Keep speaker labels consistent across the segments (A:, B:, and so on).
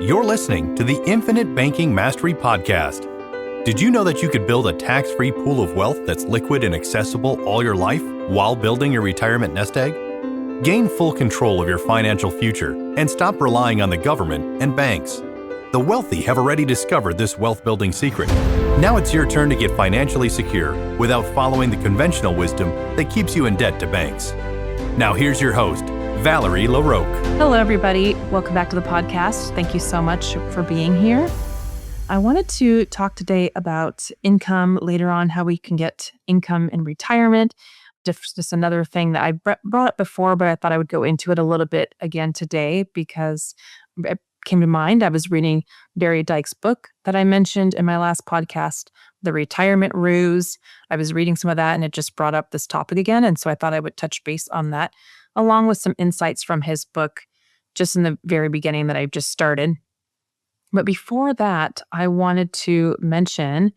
A: You're listening to the Infinite Banking Mastery Podcast. Did you know that you could build a tax-free pool of wealth that's liquid and accessible all your life while building your retirement nest egg? Gain full control of your financial future and stop relying on the government and banks. The wealthy have already discovered this wealth-building secret. Now it's your turn to get financially secure without following the conventional wisdom that keeps you in debt to banks. Now here's your host, Valerie LaRocque.
B: Hello, everybody. Welcome back to the podcast. Thank you so much for being here. I wanted to talk today about income later on, how we can get income in retirement. Just another thing that I brought up before, but I thought I would go into it a little bit again today because it came to mind. I was reading Barry Dyke's book that I mentioned in my last podcast, The Retirement Ruse. I was reading some of that and it just brought up this topic again. And so I thought I would touch base on that, along with some insights from his book just in the very beginning that I've just started. But before that, I wanted to mention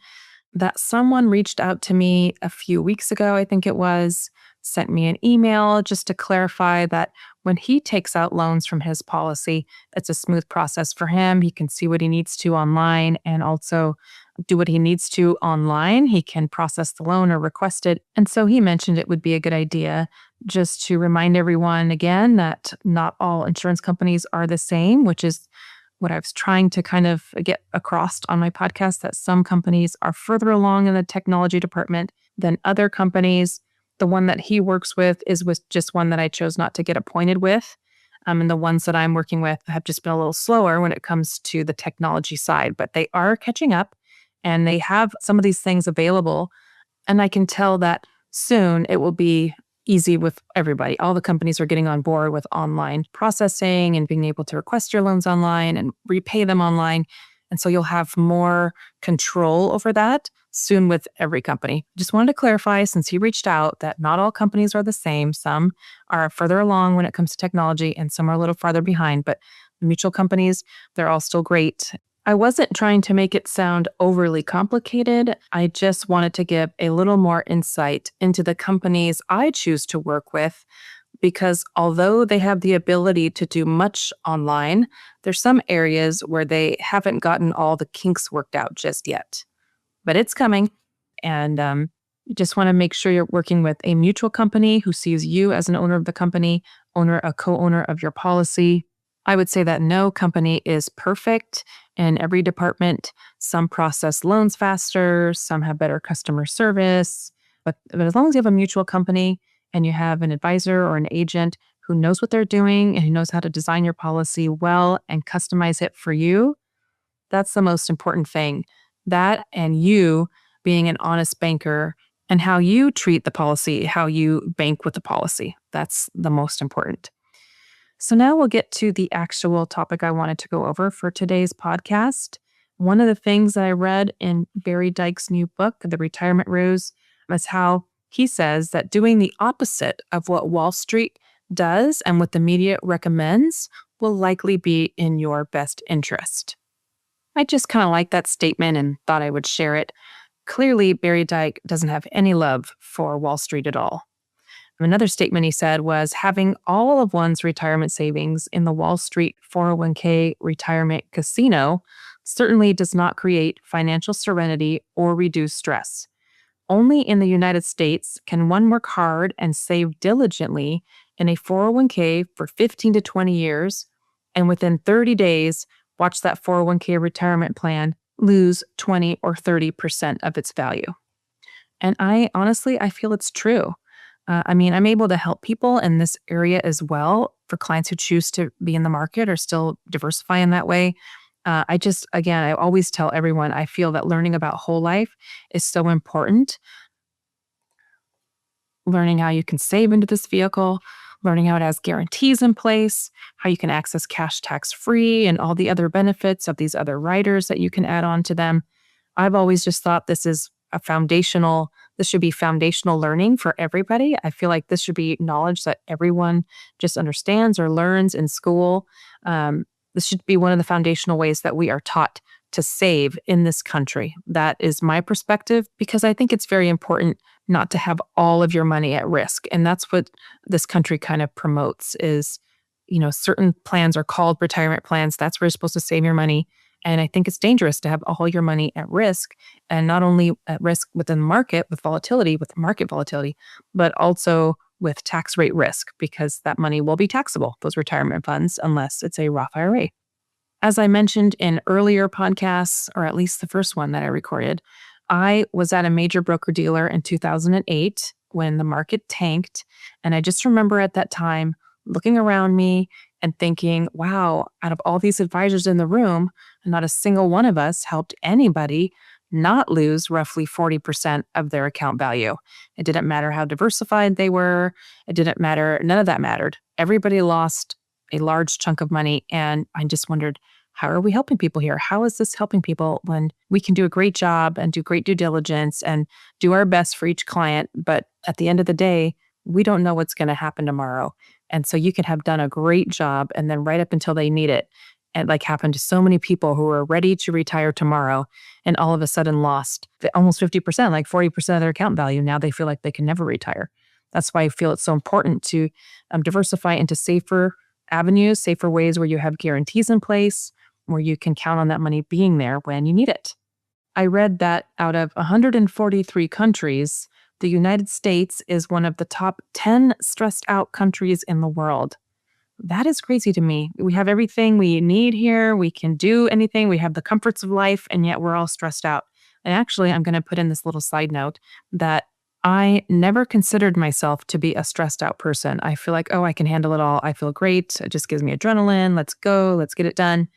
B: that someone reached out to me a few weeks ago, I think it was, sent me an email just to clarify that when he takes out loans from his policy, it's a smooth process for him. He can see what he needs to online and also do what he needs to online. He can process the loan or request it. And so he mentioned it would be a good idea just to remind everyone again that not all insurance companies are the same, which is what I was trying to kind of get across on my podcast, that some companies are further along in the technology department than other companies. The one that he works with is with just one that I chose not to get appointed with. And the ones that I'm working with have just been a little slower when it comes to the technology side, but they are catching up and they have some of these things available. And I can tell that soon it will be easy with everybody. All the companies are getting on board with online processing and being able to request your loans online and repay them online. And so you'll have more control over that soon with every company. Just wanted to clarify, since he reached out, that not all companies are the same. Some are further along when it comes to technology and some are a little farther behind, but mutual companies, they're all still great. I wasn't trying to make it sound overly complicated. I just wanted to give a little more insight into the companies I choose to work with, because although they have the ability to do much online, there's some areas where they haven't gotten all the kinks worked out just yet. But it's coming. And you just want to make sure you're working with a mutual company who sees you as an owner of the company, a co-owner of your policy. I would say that no company is perfect in every department. Some process loans faster, some have better customer service. But as long as you have a mutual company and you have an advisor or an agent who knows what they're doing and who knows how to design your policy well and customize it for you, that's the most important thing. That and you being an honest banker and how you treat the policy, how you bank with the policy. That's the most important. So now we'll get to the actual topic I wanted to go over for today's podcast. One of the things that I read in Barry Dyke's new book, The Retirement Ruse, is how he says that doing the opposite of what Wall Street does and what the media recommends will likely be in your best interest. I just kind of like that statement and thought I would share it. Clearly, Barry Dyke doesn't have any love for Wall Street at all. Another statement he said was having all of one's retirement savings in the Wall Street 401k retirement casino certainly does not create financial serenity or reduce stress. Only in the United States can one work hard and save diligently in a 401k for 15 to 20 years, and within 30 days, watch that 401k retirement plan lose 20 or 30% of its value. And I feel it's true. I'm able to help people in this area as well for clients who choose to be in the market or still diversify in that way. I always tell everyone, I feel that learning about whole life is so important. Learning how you can save into this vehicle, learning how it has guarantees in place, how you can access cash tax-free and all the other benefits of these other riders that you can add on to them. I've always just thought this should be foundational learning for everybody. I feel like this should be knowledge that everyone just understands or learns in school. This should be one of the foundational ways that we are taught to save in this country. That is my perspective, because I think it's very important not to have all of your money at risk. And that's what this country kind of promotes is, certain plans are called retirement plans. That's where you're supposed to save your money. And I think it's dangerous to have all your money at risk, and not only at risk within the market with market volatility, but also with tax rate risk, because that money will be taxable, those retirement funds, unless it's a Roth IRA. As I mentioned in earlier podcasts, or at least the first one that I recorded, I was at a major broker-dealer in 2008 when the market tanked. And I just remember at that time looking around me and thinking, wow, out of all these advisors in the room, not a single one of us helped anybody not lose roughly 40% of their account value. It didn't matter how diversified they were. It didn't matter. None of that mattered. Everybody lost a large chunk of money. And I just wondered, how are we helping people here? How is this helping people when we can do a great job and do great due diligence and do our best for each client? But at the end of the day, we don't know what's going to happen tomorrow. And so you can have done a great job, and then right up until they need it, and like happened to so many people who were ready to retire tomorrow and all of a sudden lost almost 50%, like 40% of their account value. Now they feel like they can never retire. That's why I feel it's so important to diversify into safer avenues, safer ways where you have guarantees in place, where you can count on that money being there when you need it. I read that out of 143 countries, the United States is one of the top 10 stressed out countries in the world. That is crazy to me. We have everything we need here. We can do anything. We have the comforts of life, and yet we're all stressed out. And actually, I'm going to put in this little side note that I never considered myself to be a stressed out person. I feel like, oh, I can handle it all. I feel great. It just gives me adrenaline. Let's go. Let's get it done.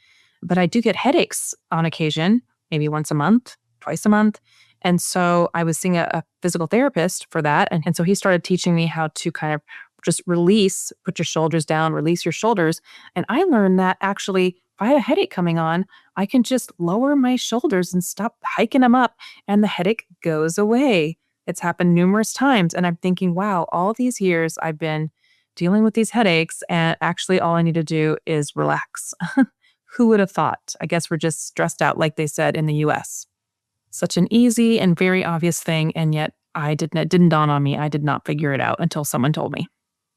B: But I do get headaches on occasion, maybe once a month, twice a month. And so I was seeing a physical therapist for that. And so he started teaching me how to kind of just release, put your shoulders down, release your shoulders. And I learned that actually, if I had a headache coming on, I can just lower my shoulders and stop hiking them up, and the headache goes away. It's happened numerous times. And I'm thinking, wow, all these years I've been dealing with these headaches, and actually all I need to do is relax. Who would have thought? I guess we're just stressed out, like they said in the US. Such an easy and very obvious thing, and yet it didn't dawn on me. I did not figure it out until someone told me.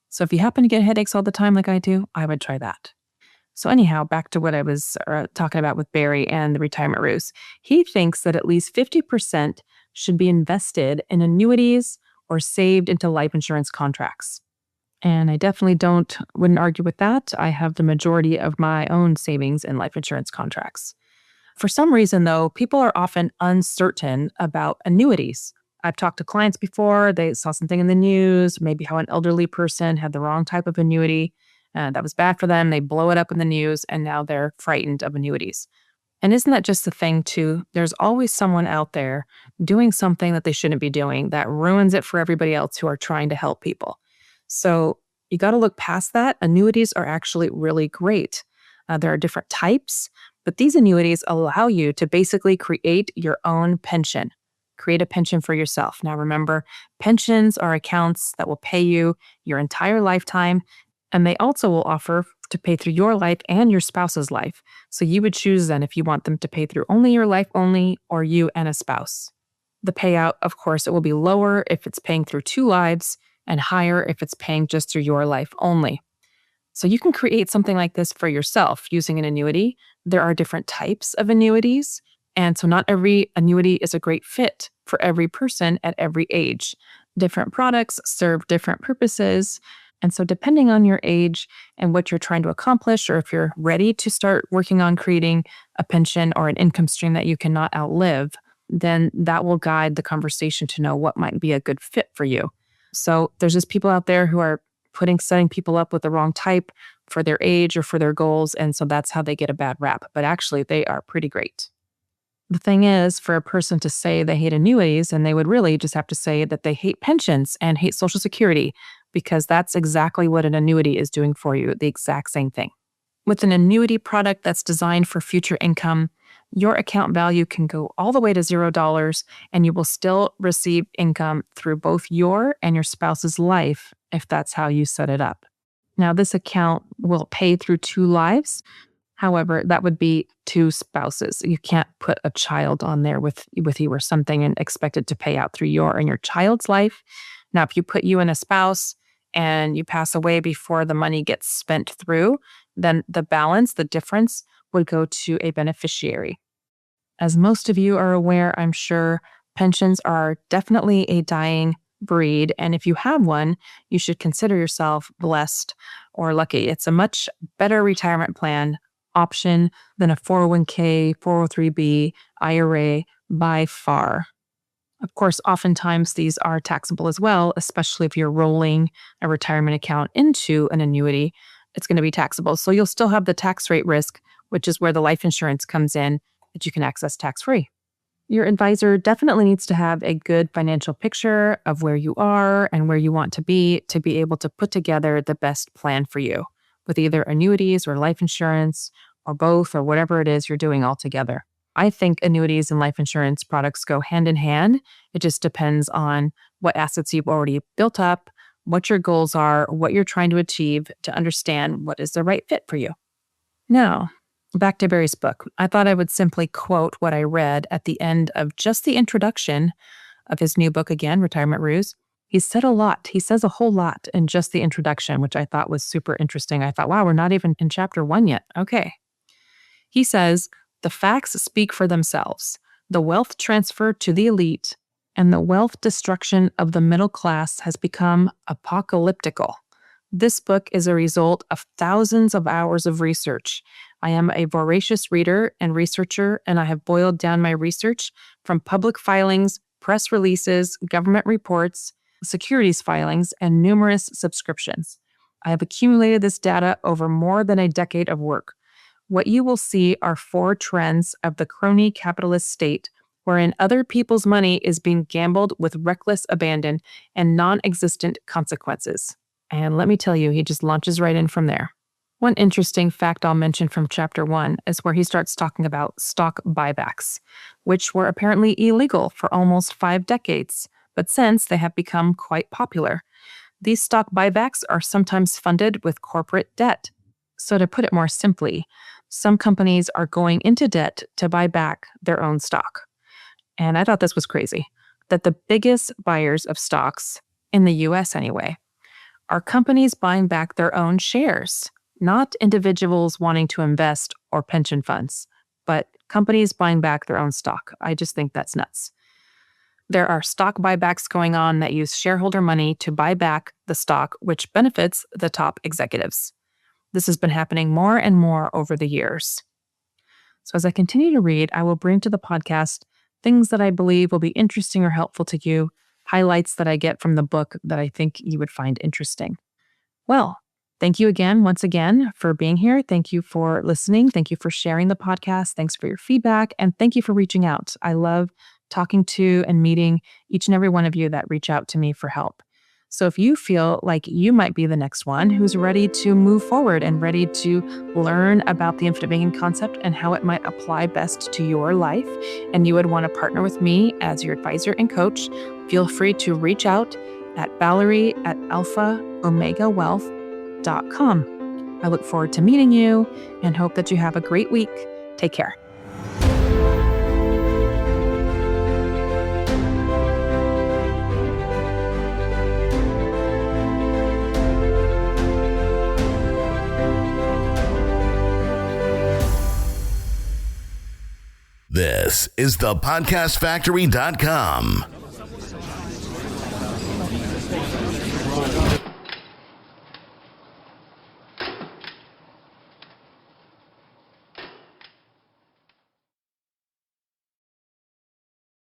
B: So if you happen to get headaches all the time like I do, I would try that. So anyhow, back to what I was talking about with Barry and the retirement ruse. He thinks that at least 50% should be invested in annuities or saved into life insurance contracts. And I definitely wouldn't argue with that. I have the majority of my own savings in life insurance contracts. For some reason, though, people are often uncertain about annuities. I've talked to clients before. They saw something in the news, maybe how an elderly person had the wrong type of annuity. That was bad for them. They blow it up in the news, and now they're frightened of annuities. And isn't that just the thing, too? There's always someone out there doing something that they shouldn't be doing that ruins it for everybody else who are trying to help people. So you got to look past that. Annuities are actually really great. There are different types, but these annuities allow you to basically create your own pension. Create a pension for yourself. Now remember, pensions are accounts that will pay you your entire lifetime, and they also will offer to pay through your life and your spouse's life. So you would choose then if you want them to pay through only your life only, or you and a spouse. The payout, of course, it will be lower if it's paying through two lives, and higher if it's paying just through your life only. So you can create something like this for yourself using an annuity. There are different types of annuities, and so not every annuity is a great fit for every person at every age. Different products serve different purposes. And so depending on your age and what you're trying to accomplish, or if you're ready to start working on creating a pension or an income stream that you cannot outlive, then that will guide the conversation to know what might be a good fit for you. So there's just people out there who are setting people up with the wrong type for their age or for their goals. And so that's how they get a bad rap. But actually, they are pretty great. The thing is, for a person to say they hate annuities, and they would really just have to say that they hate pensions and hate Social Security, because that's exactly what an annuity is doing for you, the exact same thing. With an annuity product that's designed for future income, your account value can go all the way to $0, and you will still receive income through both your and your spouse's life if that's how you set it up. Now, this account will pay through two lives. However, that would be two spouses. You can't put a child on there with you or something and expect it to pay out through your and your child's life. Now, if you put you and a spouse, and you pass away before the money gets spent through, then the balance, the difference, would go to a beneficiary. As most of you are aware, I'm sure, pensions are definitely a dying breed. And if you have one, you should consider yourself blessed or lucky. It's a much better retirement plan option than a 401k, 403b, IRA by far. Of course, oftentimes these are taxable as well, especially if you're rolling a retirement account into an annuity. It's going to be taxable. So you'll still have the tax rate risk, which is where the life insurance comes in, that you can access tax-free. Your advisor definitely needs to have a good financial picture of where you are and where you want to be able to put together the best plan for you with either annuities or life insurance or both or whatever it is you're doing all together. I think annuities and life insurance products go hand in hand. It just depends on what assets you've already built up, what your goals are, what you're trying to achieve to understand what is the right fit for you. Now, back to Barry's book. I thought I would simply quote what I read at the end of just the introduction of his new book again, Retirement Ruse. He said a lot. He says a whole lot in just the introduction, which I thought was super interesting. I thought, wow, we're not even in chapter 1 yet. Okay. He says, the facts speak for themselves. The wealth transfer to the elite and the wealth destruction of the middle class has become apocalyptical. This book is a result of thousands of hours of research. I am a voracious reader and researcher, and I have boiled down my research from public filings, press releases, government reports, securities filings, and numerous subscriptions. I have accumulated this data over more than a decade of work. What you will see are 4 trends of the crony capitalist state, wherein other people's money is being gambled with reckless abandon and non-existent consequences. And let me tell you, he just launches right in from there. One interesting fact I'll mention from chapter 1 is where he starts talking about stock buybacks, which were apparently illegal for almost 5 decades, but since they have become quite popular. These stock buybacks are sometimes funded with corporate debt. So to put it more simply, some companies are going into debt to buy back their own stock. And I thought this was crazy, that the biggest buyers of stocks, in the US anyway, are companies buying back their own shares, not individuals wanting to invest or pension funds, but companies buying back their own stock. I just think that's nuts. There are stock buybacks going on that use shareholder money to buy back the stock, which benefits the top executives. This has been happening more and more over the years. So as I continue to read, I will bring to the podcast things that I believe will be interesting or helpful to you, highlights that I get from the book that I think you would find interesting. Well, thank you again, once again, for being here. Thank you for listening. Thank you for sharing the podcast. Thanks for your feedback. And thank you for reaching out. I love talking to and meeting each and every one of you that reach out to me for help. So if you feel like you might be the next one who's ready to move forward and ready to learn about the infinite banking concept and how it might apply best to your life, and you would want to partner with me as your advisor and coach, feel free to reach out at Valerie@alphaomegawealth.com. I look forward to meeting you and hope that you have a great week. Take care.
C: This is thepodcastfactory.com.